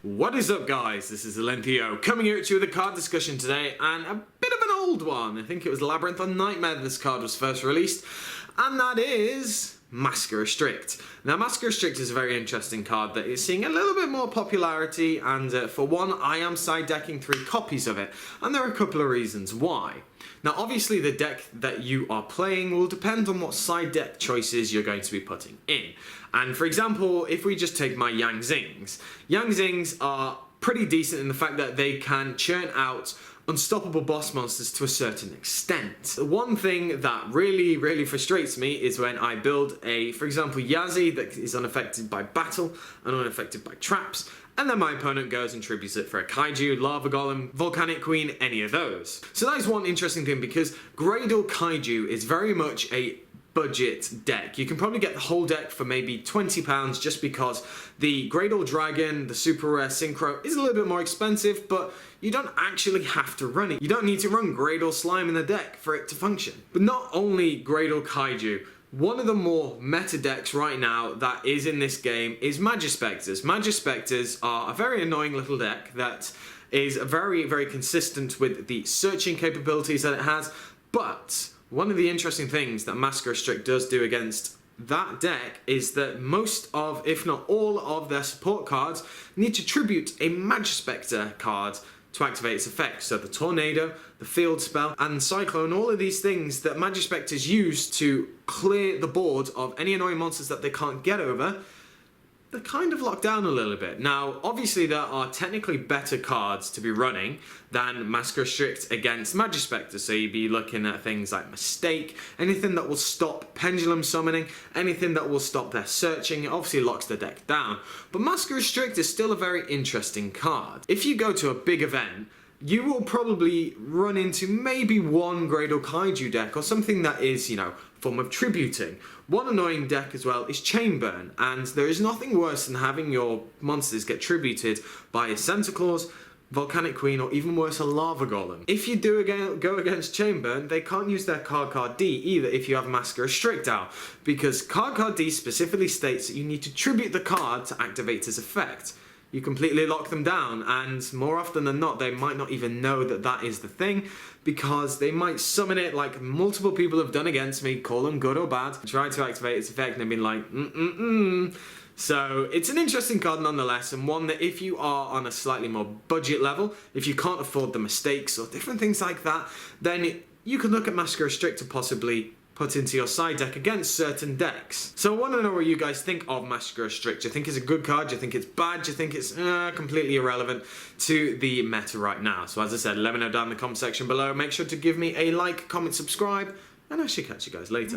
What is up, guys? This is Allenthio coming here at you with a card discussion today, and a bit of an old one. I think it was Labyrinth on Nightmare this card was first released, and that is Massacre Restrict. Now, Massacre Restrict is a very interesting card that is seeing a little bit more popularity, and for one, I am side decking 3 copies of it, and there are a couple of reasons why. Now, obviously, the deck that you are playing will depend on what side deck choices you're going to be putting in. And for example, if we just take my Yang Zings are pretty decent in the fact that they can churn out unstoppable boss monsters to a certain extent. The one thing that really frustrates me is when I build for example, Yazi that is unaffected by battle and unaffected by traps, and then my opponent goes and tributes it for a Kaiju, Lava Golem, Volcanic Queen, any of those. So that is one interesting thing, because Greydol Kaiju is very much a budget deck. You can probably get the whole deck for maybe £20 just because the Greydol Dragon, the super rare Synchro, is a little bit more expensive, but you don't actually have to run it. You don't need to run Greydol Slime in the deck for it to function. But not only Greydol Kaiju, one of the more meta decks right now that is in this game is Magispectors. Magispectors are a very annoying little deck that is very consistent with the searching capabilities that it has, but one of the interesting things that Massacre Restrict does do against that deck is that most of, if not all of their support cards need to tribute a Magispector card to activate its effect. So the Tornado, the Field Spell, and Cyclone, all of these things that Magispectors use to clear the board of any annoying monsters that they can't get over, they're kind of locked down a little bit. Now, obviously there are technically better cards to be running than Massacre Restrict against Magispector, so you'd be looking at things like Mistake, anything that will stop Pendulum Summoning, anything that will stop their searching. It obviously locks the deck down. But Massacre Restrict is still a very interesting card. If you go to a big event, you will probably run into maybe one Greydol Kaiju deck or something that is, you know, form of tributing. One annoying deck as well is Chainburn, and there is nothing worse than having your monsters get tributed by a Santa Claus, Volcanic Queen, or even worse, a Lava Golem. If you do go against Chainburn, they can't use their card D either if you have Massacre Restrict out, because card D specifically states that you need to tribute the card to activate its effect. You completely lock them down, and more often than not, they might not even know that that is the thing, because they might summon it like multiple people have done against me, call them good or bad, try to activate its effect, and they've been like, So it's an interesting card nonetheless, and one that if you are on a slightly more budget level, if you can't afford the mistakes or different things like that, then you could look at Massacre Restrict to possibly put into your side deck against certain decks. So I want to know what you guys think of Massacre Restrict. Do you think it's a good card? Do you think it's bad? Do you think it's completely irrelevant to the meta right now? So as I said, let me know down in the comment section below. Make sure to give me a like, comment, subscribe, and I shall catch you guys later.